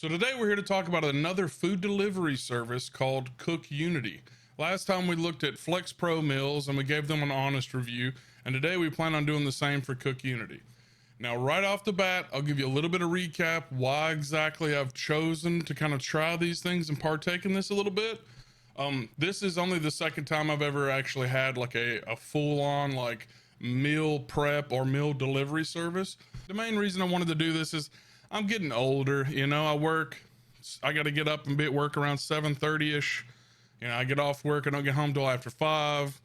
So today we're here to talk about another food delivery service called Cook Unity. Last time we looked at Flex Pro meals and we gave them an honest review, and today we plan on doing the same for Cook Unity. Now, right off the bat, I'll give you a little bit of recap why exactly I've chosen to kind of try these things and partake in this a little bit. This is only the second time I've ever actually had like a full-on like meal prep or meal delivery service. The main reason I wanted to do this is I'm getting older, I got to get up and be at work around 7:30ish. I get off work, I don't get home till after 5.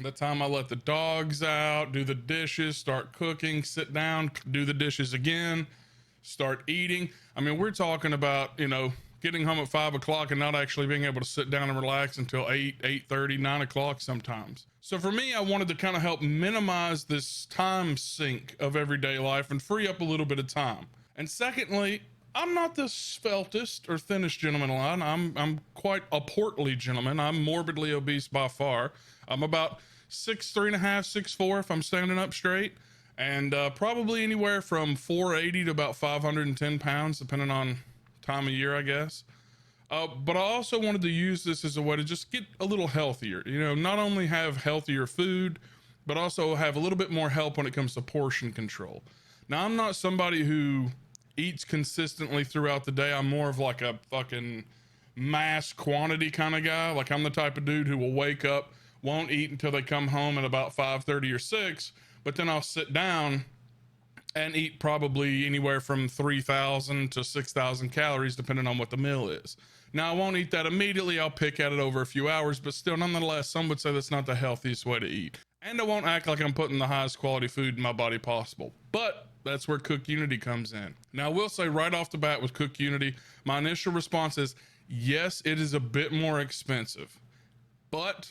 The time I let the dogs out, do the dishes, start cooking, sit down, do the dishes again, start eating. I mean, we're talking about, getting home at 5 o'clock and not actually being able to sit down and relax until 8:30, 9 o'clock sometimes. So for me, I wanted to kind of help minimize this time sink of everyday life and free up a little bit of time. And secondly, I'm not the sveltest or thinnest gentleman alive. I'm quite a portly gentleman. I'm morbidly obese by far. I'm about 6'3.5", 6'4" if I'm standing up straight, and probably anywhere from 480 to about 510 pounds, depending on time of year, I guess. But I also wanted to use this as a way to just get a little healthier. Not only have healthier food, but also have a little bit more help when it comes to portion control. Now, I'm not somebody who eats consistently throughout the day. I'm more of like a fucking mass quantity kind of guy. Like, I'm the type of dude who will wake up, won't eat until they come home at about 5:30 or 6, but then I'll sit down and eat probably anywhere from 3,000 to 6,000 calories, depending on what the meal is. Now, I won't eat that immediately. I'll pick at it over a few hours, but still, nonetheless, some would say that's not the healthiest way to eat. And I won't act like I'm putting the highest quality food in my body possible. But that's where Cook Unity comes in. Now, I will say right off the bat with Cook Unity, my initial response is, yes, it is a bit more expensive, but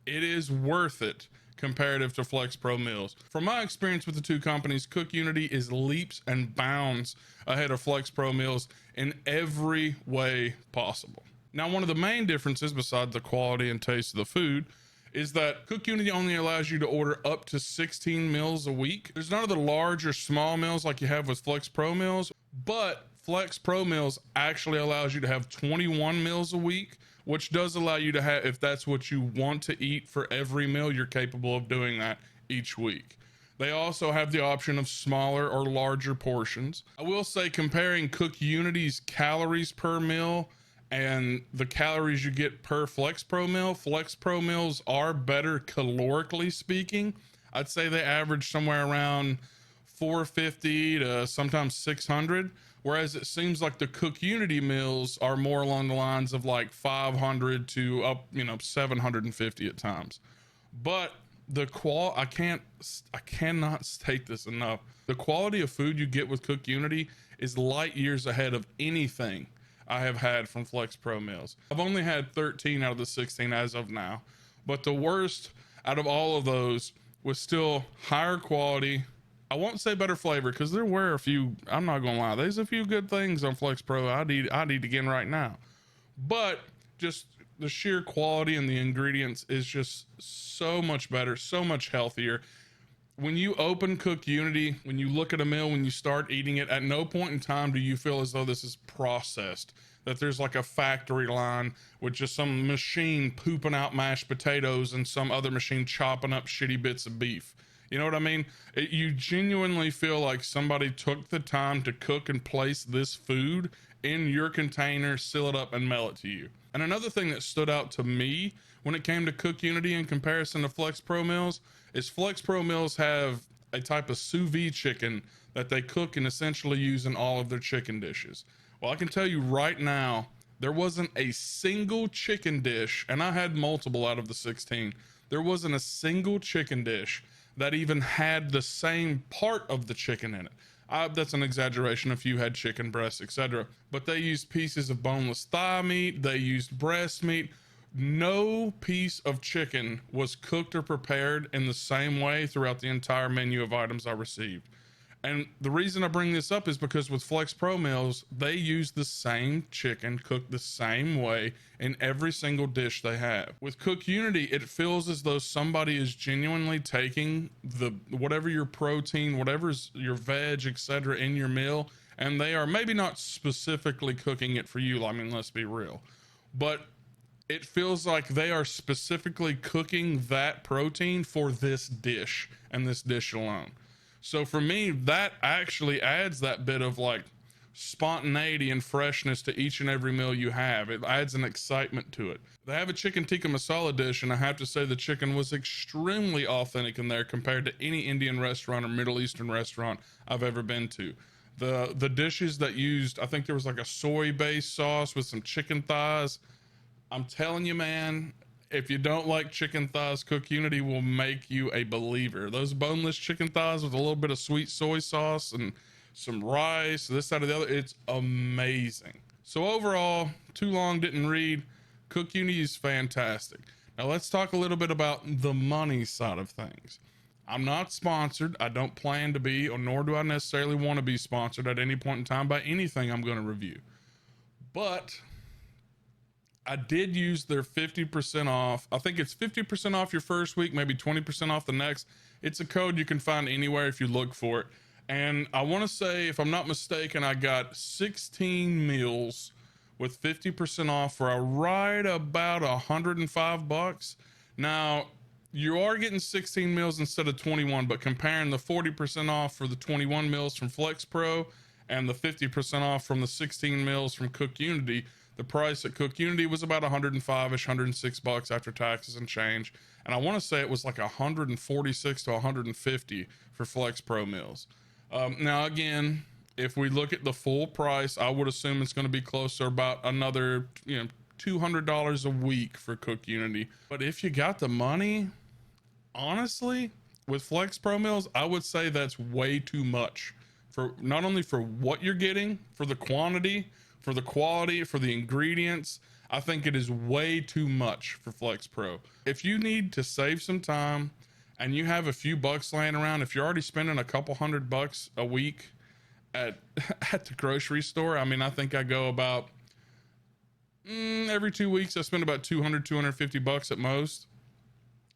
it is worth it comparative to Flex Pro meals. From my experience with the two companies, Cook Unity is leaps and bounds ahead of Flex Pro meals in every way possible. Now, one of the main differences, besides the quality and taste of the food, is that Cook Unity only allows you to order up to 16 meals a week. There's none of the large or small meals like you have with Flex Pro meals, but Flex Pro meals actually allows you to have 21 meals a week, which does allow you to have, if that's what you want to eat for every meal, you're capable of doing that each week. They also have the option of smaller or larger portions. I will say, comparing Cook Unity's calories per meal and the calories you get per Flex Pro meals are better calorically speaking. I'd say they average somewhere around 450 to sometimes 600, whereas it seems like the Cook Unity meals are more along the lines of like 500 to up 750 at times. But the I cannot state this enough. The quality of food you get with Cook Unity is light years ahead of anything I have had from Flex Pro meals. I've only had 13 out of the 16 as of now, but the worst out of all of those was still higher quality. I won't say better flavor, because there were a few, I'm not gonna lie, there's a few good things on Flex Pro I need again right now, but just the sheer quality and the ingredients is just so much better, so much healthier. When you open Cook Unity, when you look at a meal, when you start eating it, at no point in time do you feel as though this is processed, that there's like a factory line with just some machine pooping out mashed potatoes and some other machine chopping up shitty bits of beef. You know what I mean? You genuinely feel like somebody took the time to cook and place this food in your container, seal it up, and mail it to you. And another thing that stood out to me when it came to Cook Unity in comparison to Flex Pro meals is Flex Pro meals have a type of sous vide chicken that they cook and essentially use in all of their chicken dishes. Well, I can tell you right now, there wasn't a single chicken dish, and I had multiple out of the 16. There wasn't a single chicken dish that even had the same part of the chicken in it. That's an exaggeration if you had chicken breasts, etc. But they used pieces of boneless thigh meat, they used breast meat. No piece of chicken was cooked or prepared in the same way throughout the entire menu of items I received. And the reason I bring this up is because with Flex Pro meals, they use the same chicken cooked the same way in every single dish they have. With Cook Unity, it feels as though somebody is genuinely taking the whatever your protein, whatever's your veg, etc. in your meal, and they are maybe not specifically cooking it for you. I mean, let's be real, but it feels like they are specifically cooking that protein for this dish and this dish alone. So for me, that actually adds that bit of like spontaneity and freshness to each and every meal you have. It adds an excitement to it. They have a chicken tikka masala dish, and I have to say the chicken was extremely authentic in there compared to any Indian restaurant or Middle Eastern restaurant I've ever been to. The dishes that used, I think there was like a soy based sauce with some chicken thighs. I'm telling you, man, if you don't like chicken thighs, Cook Unity will make you a believer. Those boneless chicken thighs with a little bit of sweet soy sauce and some rice, this, that, or the other, it's amazing. So overall, too long, didn't read. Cook Unity is fantastic. Now let's talk a little bit about the money side of things. I'm not sponsored. I don't plan to be, or nor do I necessarily want to be sponsored at any point in time by anything I'm going to review. But I did use their 50% off. I think it's 50% off your first week, maybe 20% off the next. It's a code you can find anywhere if you look for it. And I want to say, if I'm not mistaken, I got 16 meals with 50% off for right about $105. Now, you are getting 16 meals instead of 21, but comparing the 40% off for the 21 meals from Flex Pro and the 50% off from the 16 meals from Cook Unity, the price at Cook Unity was about 105-ish, $106 after taxes and change. And I want to say it was like 146 to 150 for Flex Pro meals. Now, again, if we look at the full price, I would assume it's going to be closer about another, $200 a week for Cook Unity. But if you got the money, honestly, with Flex Pro meals, I would say that's way too much for not only for what you're getting, for the quantity, for the quality, for the ingredients. I think it is way too much for Flex Pro. If you need to save some time and you have a few bucks laying around, if you're already spending a couple $100 a week at the grocery store, I mean, I think I go about every 2 weeks I spend about $250 at most.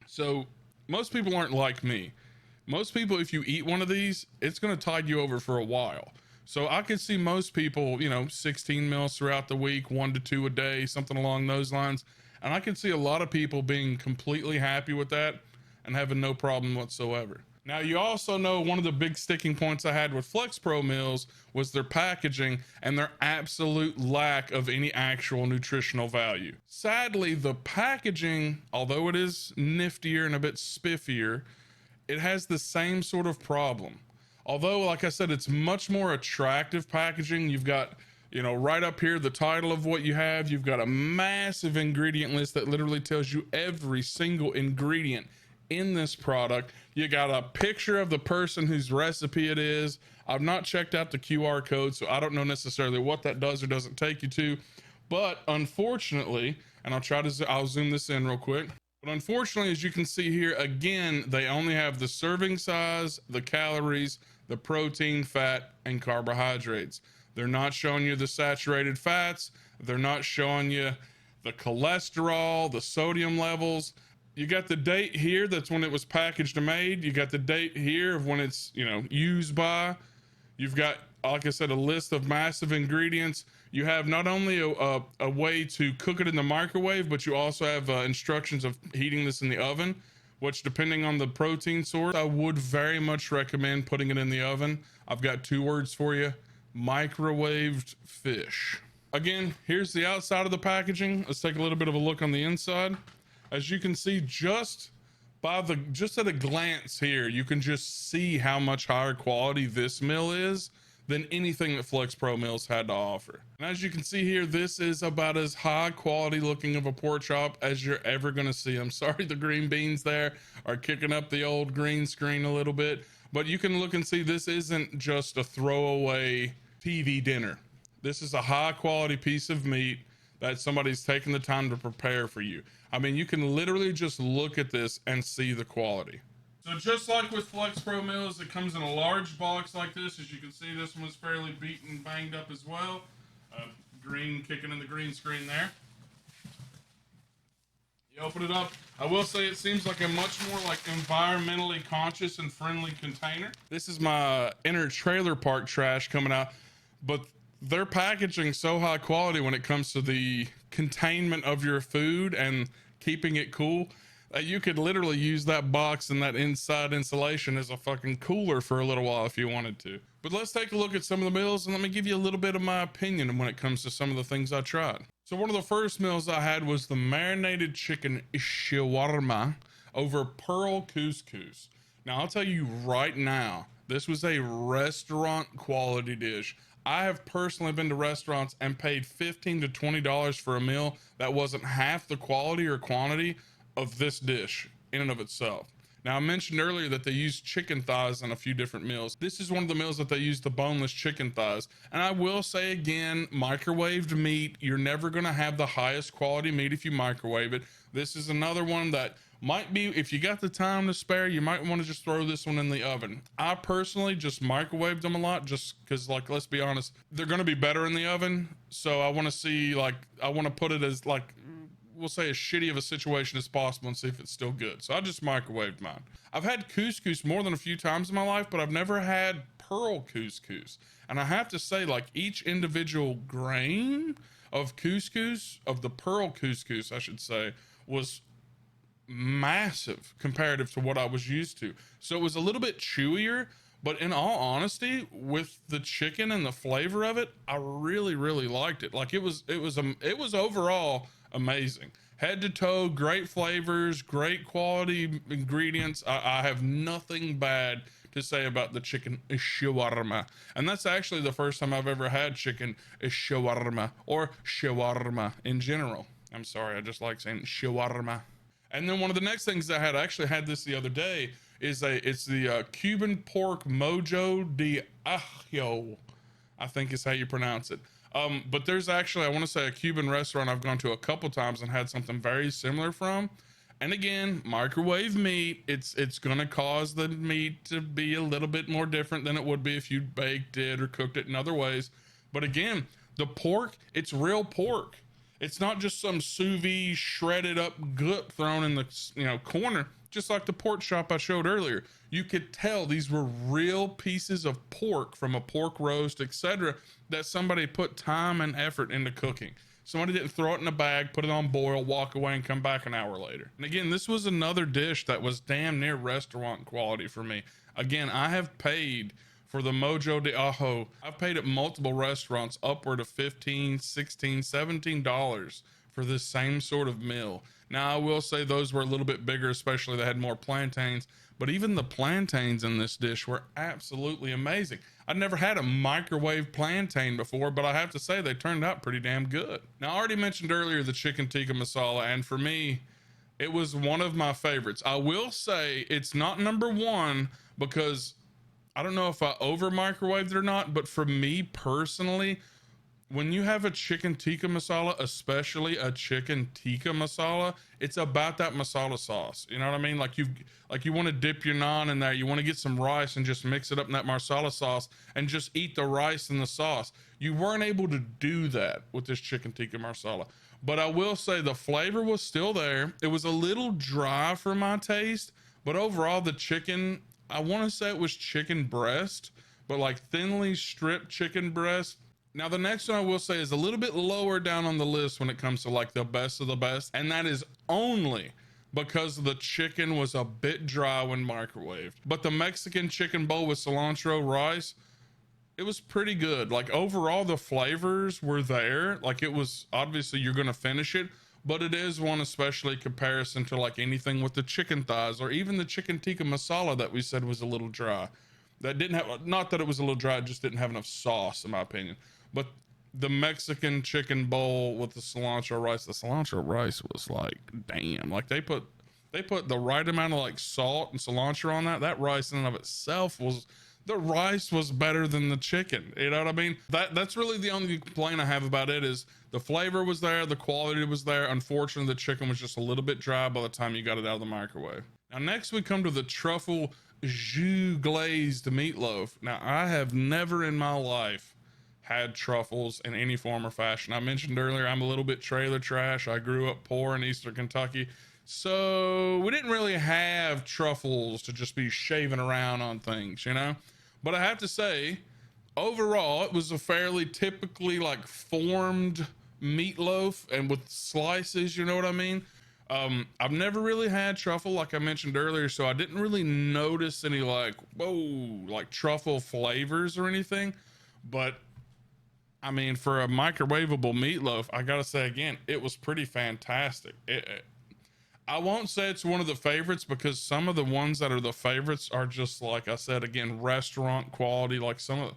So most people aren't like me. Most people, if you eat one of these, it's going to tide you over for a while. So I could see most people, 16 meals throughout the week, 1 to 2 a day, something along those lines. And I could see a lot of people being completely happy with that and having no problem whatsoever. Now, you also know one of the big sticking points I had with Flex Pro meals was their packaging and their absolute lack of any actual nutritional value. Sadly, the packaging, although it is niftier and a bit spiffier, it has the same sort of problem. Although, like I said, it's much more attractive packaging. You've got, right up here, the title of what you have. You've got a massive ingredient list that literally tells you every single ingredient in this product. You got a picture of the person whose recipe it is. I've not checked out the QR code, so I don't know necessarily what that does or doesn't take you to. But unfortunately, and I'll zoom this in real quick. But unfortunately, as you can see here, again, they only have the serving size, the calories, the protein, fat, and carbohydrates. They're not showing you the saturated fats. They're not showing you the cholesterol, the sodium levels. You got the date here. That's when it was packaged and made. You got the date here of when it's, used by. You've got, like I said, a list of massive ingredients. You have not only a way to cook it in the microwave, but you also have instructions of heating this in the oven, which, depending on the protein source, I would very much recommend putting it in the oven. I've got 2 words for you: microwaved fish. Again, here's the outside of the packaging. Let's take a little bit of a look on the inside. As you can see, just at a glance here, you can just see how much higher quality this meal is than anything that Flex Pro meals had to offer. And as you can see here, this is about as high quality looking of a pork chop as you're ever gonna see. I'm sorry the green beans there are kicking up the old green screen a little bit, but you can look and see this isn't just a throwaway TV dinner. This is a high quality piece of meat that somebody's taken the time to prepare for you. I mean, you can literally just look at this and see the quality. So just like with Flex Pro meals, it comes in a large box like this. As you can see, this one was fairly beaten and banged up as well. Green kicking in the green screen there. You open it up. I will say it seems like a much more environmentally conscious and friendly container. This is my inner trailer park trash coming out. but their packaging so high quality when it comes to the containment of your food and keeping it cool that you could literally use that box and that inside insulation as a fucking cooler for a little while if you wanted to. But let's take a look at some of the meals and let me give you a little bit of my opinion when it comes to some of the things I tried. So one of the first meals I had was the marinated chicken shawarma over pearl couscous. Now I'll tell you right now, this was a restaurant quality dish. I have personally been to restaurants and paid $15 to $20 for a meal that wasn't half the quality or quantity of this dish in and of itself. Now, I mentioned earlier that they use chicken thighs in a few different meals. This is one of the meals that they use the boneless chicken thighs. And I will say again, microwaved meat, you're never going to have the highest quality meat if you microwave it. This is another one that might be, if you got the time to spare, you might want to just throw this one in the oven. I personally just microwaved them a lot just because, like, let's be honest, they're going to be better in the oven. So I want to see, like, I want to put it as, like, we'll say as shitty of a situation as possible and see if it's still good. So I just microwaved mine. I've had couscous more than a few times in my life, but I've never had pearl couscous. And I have to say, like, each individual grain of couscous, of the pearl couscous, I should say, was massive comparative to what I was used to. So it was a little bit chewier, but in all honesty, with the chicken and the flavor of it, I really, really liked it. Like it was overall amazing. Head to toe, great flavors, great quality ingredients. I have nothing bad to say about the chicken shawarma. And that's actually the first time I've ever had chicken shawarma or shawarma in general. I'm sorry, I just like saying shawarma. And then one of the next things I actually had this the other day, it's the Cuban pork mojo de ajo, I think is how you pronounce it. But there's actually, I want to say, a Cuban restaurant I've gone to a couple times and had something very similar from. And again, microwave meat, it's gonna cause the meat to be a little bit more different than it would be if you baked it or cooked it in other ways. But again, the pork, it's real pork. It's not just some sous vide shredded up gut thrown in the corner. Just like the pork chop I showed earlier, you could tell these were real pieces of pork from a pork roast, etc., that somebody put time and effort into cooking. Somebody didn't throw it in a bag, put it on boil, walk away, and come back an hour later. And again, this was another dish that was damn near restaurant quality for me. Again, I have paid for the Mojo de Ajo. I've paid at multiple restaurants upward of $15, $16, $17 for this same sort of meal. Now, I will say those were a little bit bigger, especially they had more plantains, but even the plantains in this dish were absolutely amazing. I'd never had a microwave plantain before, but I have to say they turned out pretty damn good. Now, I already mentioned earlier the chicken tikka masala, and for me, it was one of my favorites. I will say it's not number one because I don't know if I over microwaved it or not, but for me personally, when you have a chicken tikka masala, especially a chicken tikka masala, it's about that masala sauce. You know what I mean? Like you want to dip your naan in there, you want to get some rice and just mix it up in that masala sauce and just eat the rice and the sauce. You weren't able to do that with this chicken tikka masala. But I will say the flavor was still there. It was a little dry for my taste, but overall the chicken, I want to say it was chicken breast, but like thinly stripped chicken breast. Now, the next one I will say is a little bit lower down on the list when it comes to like the best of the best. And that is only because the chicken was a bit dry when microwaved. But the Mexican chicken bowl with cilantro rice, it was pretty good. Like overall, the flavors were there. Like it was obviously you're going to finish it, but it is one especially comparison to like anything with the chicken thighs or even the chicken tikka masala that we said was a little dry. That didn't have, not that it was a little dry, it just didn't have enough sauce in my opinion. But the Mexican chicken bowl with the cilantro rice was like, damn, like they put the right amount of like salt and cilantro on that. That rice in and of itself was, the rice was better than the chicken. You know what I mean? That's really the only complaint I have about it is the flavor was there, the quality was there. Unfortunately, the chicken was just a little bit dry by the time you got it out of the microwave. Now, next we come to the truffle jus glazed meatloaf. Now, I have never in my life had truffles in any form or fashion. I mentioned earlier, I'm a little bit trailer trash. I grew up poor in Eastern Kentucky. So we didn't really have truffles to just be shaving around on things, you know? But I have to say, Overall, it was a fairly typically like formed meatloaf and with slices, you know what I mean? I've never really had truffle, like I mentioned earlier, so I didn't really notice any like, whoa, like truffle flavors or anything. But I mean, for a microwavable meatloaf, I gotta say again, it was pretty fantastic. I won't say it's one of the favorites because some of the ones that are the favorites are just like I said again, restaurant quality. Like some of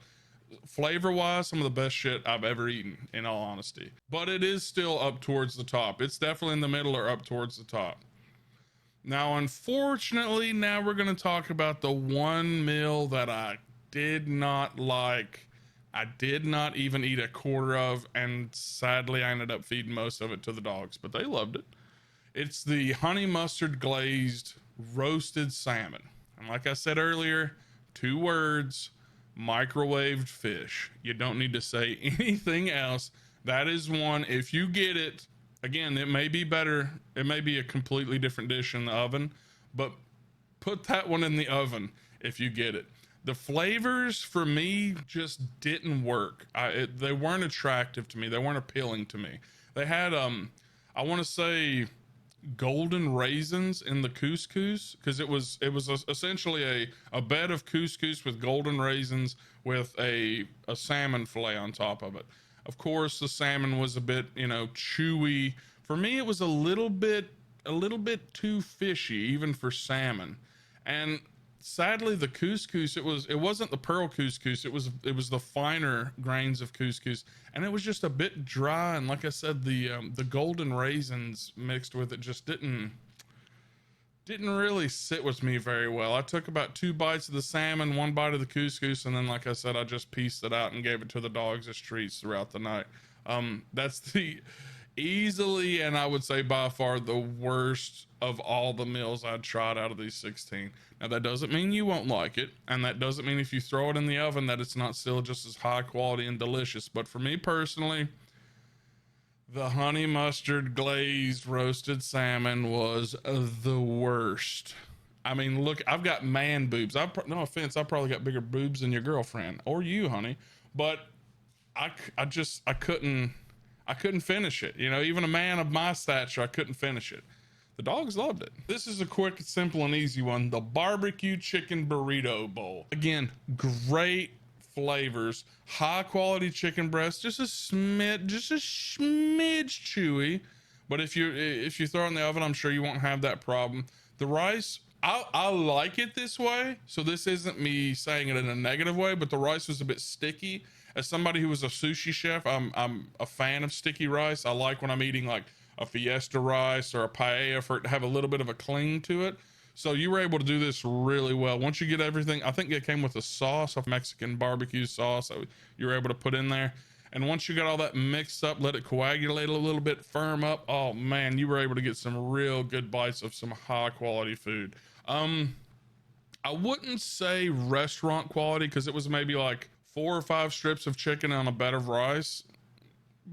flavor wise, some of the best shit I've ever eaten, in all honesty. But it is still up towards the top. It's definitely in the middle or up towards the top. Now, unfortunately, now we're going to talk about the one meal that I did not like. I did not even eat a quarter of, and sadly, I ended up feeding most of it to the dogs, but they loved it. It's the honey mustard glazed roasted salmon. And like I said earlier, 2 words, microwaved fish. You don't need to say anything else. That is one, if you get it, again, it may be better, it may be a completely different dish in the oven, but put that one in the oven if you get it. The flavors for me just didn't work. They weren't attractive to me. They weren't appealing to me. They had I want to say golden raisins in the couscous because it was essentially a bed of couscous with golden raisins with a salmon fillet on top of it. Of course, the salmon was a bit, chewy. For me, it was a little bit too fishy even for salmon. And sadly, the couscous, it wasn't the pearl couscous, it was the finer grains of couscous, and it was just a bit dry. And like I said, the golden raisins mixed with it just didn't really sit with me very well. I took about 2 bites of the salmon, 1 bite of the couscous, and then like I said, I just pieced it out and gave it to the dogs as treats throughout the night. That's the easily, and I would say by far, the worst of all the meals I'd tried out of these 16. Now that doesn't mean you won't like it, and that doesn't mean if you throw it in the oven that it's not still just as high quality and delicious. But for me personally, the honey mustard glazed roasted salmon was the worst. I mean, look, I've got man boobs. No offense, I probably got bigger boobs than your girlfriend or you, honey. But I couldn't finish it. Even a man of my stature, I couldn't finish it. The dogs loved it. This is a quick, simple, and easy one. The barbecue chicken burrito bowl. Again, great flavors, high quality chicken breast, just a smidge chewy. But if you throw it in the oven, I'm sure you won't have that problem. The rice, I like it this way, so this isn't me saying it in a negative way, but the rice was a bit sticky. As somebody who was a sushi chef, I'm a fan of sticky rice. I like when I'm eating like a fiesta rice or a paella for it to have a little bit of a cling to it. So you were able to do this really well. Once you get everything, I think it came with a sauce, a Mexican barbecue sauce that you were able to put in there. And once you got all that mixed up, let it coagulate a little bit, firm up. Oh man, you were able to get some real good bites of some high quality food. I wouldn't say restaurant quality because it was maybe like 4 or 5 strips of chicken on a bed of rice,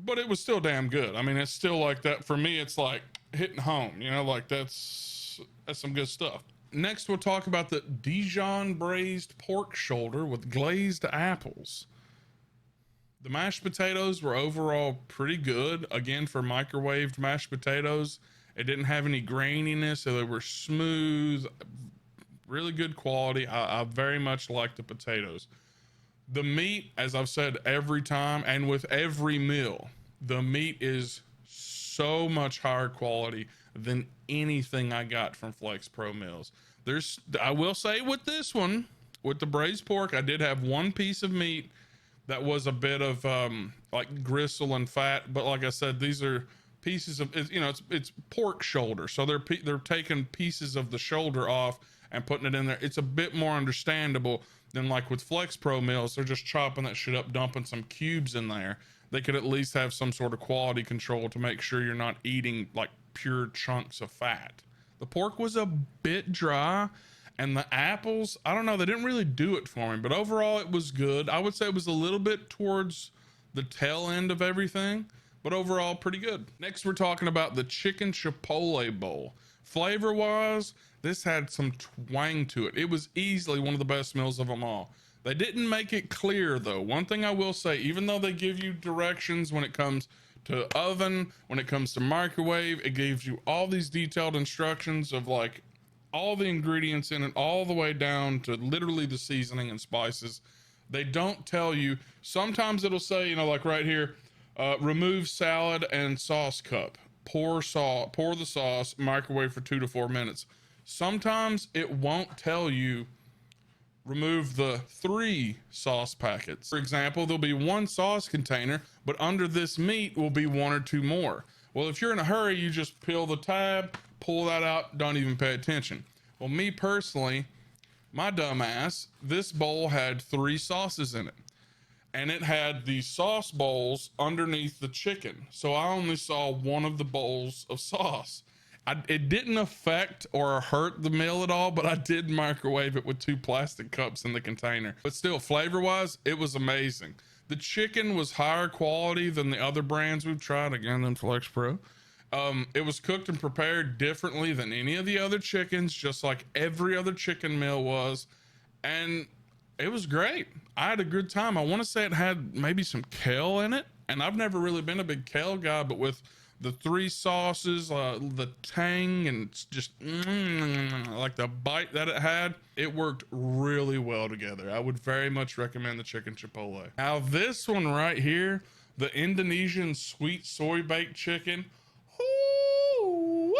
but it was still damn good. I mean, it's still like that. For me, it's like hitting home, like that's some good stuff. Next, we'll talk about the Dijon braised pork shoulder with glazed apples. The mashed potatoes were overall pretty good. Again, for microwaved mashed potatoes, it didn't have any graininess, so they were smooth, really good quality. I very much like the potatoes. The meat, as I've said every time and with every meal, the meat is so much higher quality than anything I got from Flex Pro Meals. I will say with this one, with the braised pork, I did have one piece of meat that was a bit of like gristle and fat, but like I said, these are pieces of it's pork shoulder, so they're taking pieces of the shoulder off and putting it in there. It's a bit more understandable than like with Flex Pro Meals. They're just chopping that shit up, dumping some cubes in there. They could at least have some sort of quality control to make sure you're not eating like pure chunks of fat. The pork was a bit dry, and the apples, I don't know, they didn't really do it for me, but overall it was good. I would say it was a little bit towards the tail end of everything, but overall pretty good. Next, we're talking about the chicken chipotle bowl. Flavor wise, this had some twang to it. It was easily one of the best meals of them all. They didn't make it clear though. One thing I will say, even though they give you directions when it comes to oven, when it comes to microwave, it gives you all these detailed instructions of like all the ingredients in it, all the way down to literally the seasoning and spices. They don't tell you. Sometimes it'll say, you know, like right here, remove salad and sauce cup, pour the sauce, microwave for 2 to 4 minutes. Sometimes it won't tell you remove the 3 sauce packets. For example, there'll be 1 sauce container, but under this meat will be 1 or 2 more. Well, if you're in a hurry, you just peel the tab, pull that out, don't even pay attention. Well, me personally, my dumb ass, this bowl had 3 sauces in it, and it had the sauce bowls underneath the chicken. So I only saw 1 of the bowls of sauce. It didn't affect or hurt the meal at all, but I did microwave it with 2 plastic cups in the container. But still, flavor wise, it was amazing. The chicken was higher quality than the other brands we've tried, again, than Flex Pro. It was cooked and prepared differently than any of the other chickens, just like every other chicken meal was. And it was great. I had a good time. I want to say it had maybe some kale in it. And I've never really been a big kale guy, but with the 3 sauces, the tang, and just like the bite that it had, it worked really well together. I would very much recommend the chicken chipotle. Now this one right here, the Indonesian sweet soy baked chicken. Woo,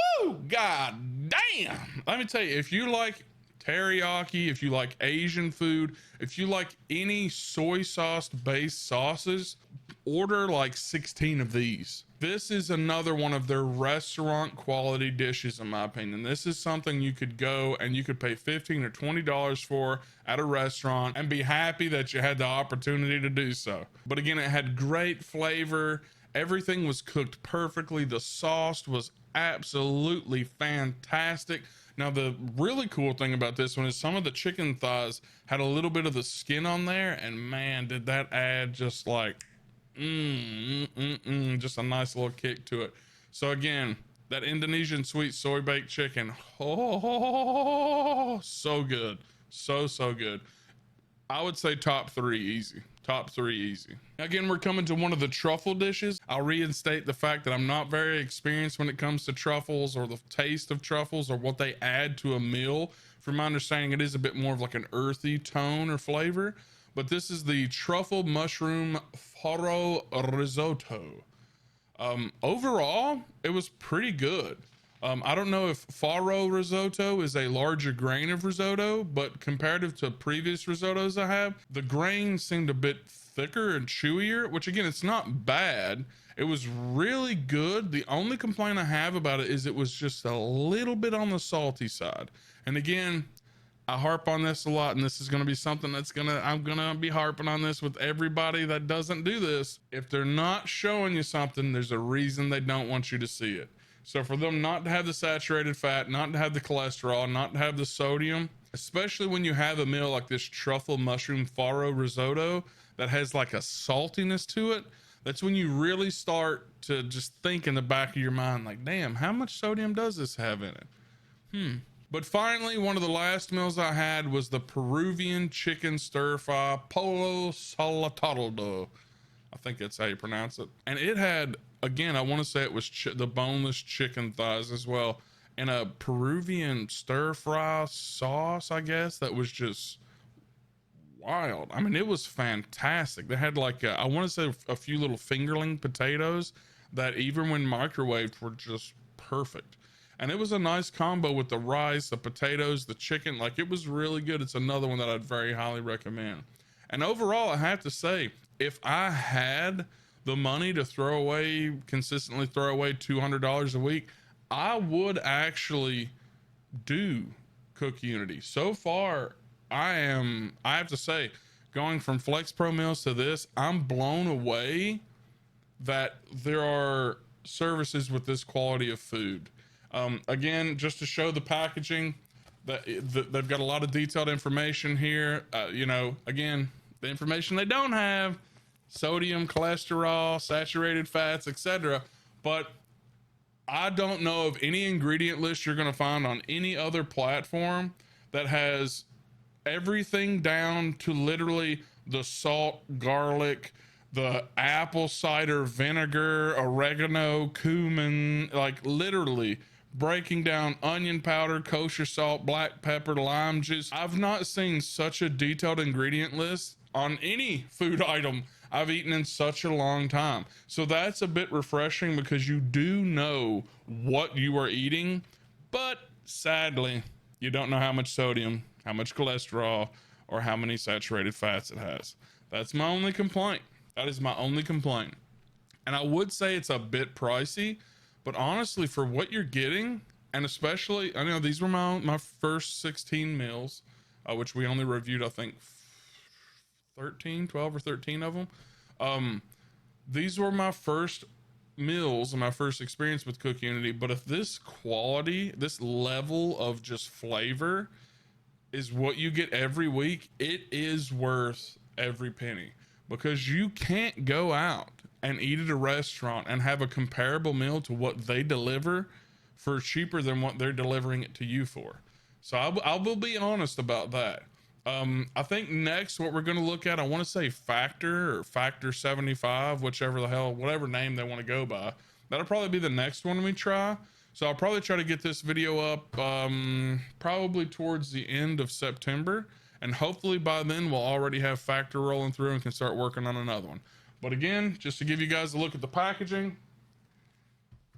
god damn. Let me tell you, if you like teriyaki, if you like Asian food, if you like any soy sauce based sauces, order like 16 of these. This is another one of their restaurant quality dishes, in my opinion. This is something you could go and you could pay $15 or $20 for at a restaurant and be happy that you had the opportunity to do so. But again, it had great flavor. Everything was cooked perfectly. The sauce was absolutely fantastic. Now, the really cool thing about this one is some of the chicken thighs had a little bit of the skin on there, and man, did that add just like just a nice little kick to it. So again, that Indonesian sweet soy baked chicken, oh, so good, so good. I would say top 3 easy. Top 3 easy. Again, we're coming to one of the truffle dishes. I'll reinstate the fact that I'm not very experienced when it comes to truffles or the taste of truffles or what they add to a meal. From my understanding, it is a bit more of like an earthy tone or flavor. But this is the truffle mushroom farro risotto. Overall, it was pretty good. I don't know if farro risotto is a larger grain of risotto, but comparative to previous risottos I have, the grain seemed a bit thicker and chewier, which again, it's not bad. It was really good. The only complaint I have about it is it was just a little bit on the salty side. And again, I harp on this a lot, and this is going to be something I'm going to be harping on this with everybody that doesn't do this. If they're not showing you something, there's a reason they don't want you to see it. So for them not to have the saturated fat, not to have the cholesterol, not to have the sodium, especially when you have a meal like this truffle mushroom farro risotto that has like a saltiness to it, that's when you really start to just think in the back of your mind, like, damn, how much sodium does this have in it? But finally, one of the last meals I had was the Peruvian chicken stir fry pollo saltado. I think that's how you pronounce it. And it had, again, I want to say it was the boneless chicken thighs as well, and a Peruvian stir fry sauce, I guess, that was just wild. I mean, it was fantastic. They had like, I want to say a few little fingerling potatoes that even when microwaved were just perfect. And it was a nice combo with the rice, the potatoes, the chicken. Like, it was really good. It's another one that I'd very highly recommend. And overall, I have to say, if I had the money to consistently throw away $200 a week, I would actually do Cook Unity. So far, I have to say, going from Flex Pro meals to this, I'm blown away that there are services with this quality of food. Again, just to show the packaging, they've got a lot of detailed information here. You know, again, the information they don't have: sodium, cholesterol, saturated fats, etc. But I don't know of any ingredient list you're going to find on any other platform that has everything down to literally the salt, garlic, the apple cider vinegar, oregano, cumin, like literally breaking down onion powder, kosher salt, black pepper, lime juice. I've not seen such a detailed ingredient list on any food item I've eaten in such a long time. So that's a bit refreshing because you do know what you are eating, but sadly, you don't know how much sodium, how much cholesterol, or how many saturated fats it has. That's my only complaint. That is my only complaint. And I would say it's a bit pricey, but honestly, for what you're getting, and especially, I know these were my first 16 meals, which we only reviewed, I think, 12 or 13 of them. These were my first meals and my first experience with Cook Unity. But if this quality, this level of just flavor is what you get every week, it is worth every penny, because you can't go out and eat at a restaurant and have a comparable meal to what they deliver for cheaper than what they're delivering it to you for. So I will be honest about that. I think next what we're going to look at, I want to say Factor or Factor 75, whichever the hell, whatever name they want to go by. That'll probably be the next one we try. So I'll probably try to get this video up probably towards the end of September. And hopefully by then we'll already have Factor rolling through and can start working on another one. But again, just to give you guys a look at the packaging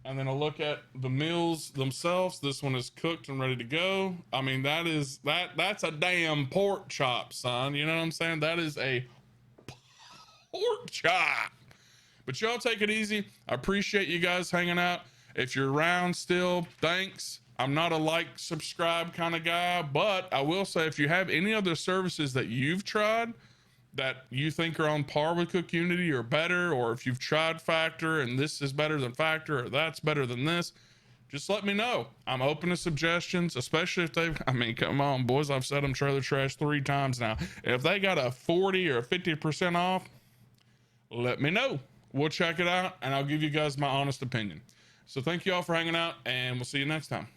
and then a look at the meals themselves. This one is cooked and ready to go. I mean, that's a damn pork chop, son. You know what I'm saying? That is a pork chop. But y'all take it easy. I appreciate you guys hanging out. If you're around still, thanks. I'm not a like, subscribe kind of guy, but I will say if you have any other services that you've tried that you think are on par with Cook Unity or better, or if you've tried Factor and this is better than Factor or that's better than this, just let me know. I'm open to suggestions, especially if they've, I mean, come on, boys, I've said them trailer trash 3 times now. If they got a 40 or 50% off, let me know. We'll check it out and I'll give you guys my honest opinion. So thank you all for hanging out, and we'll see you next time.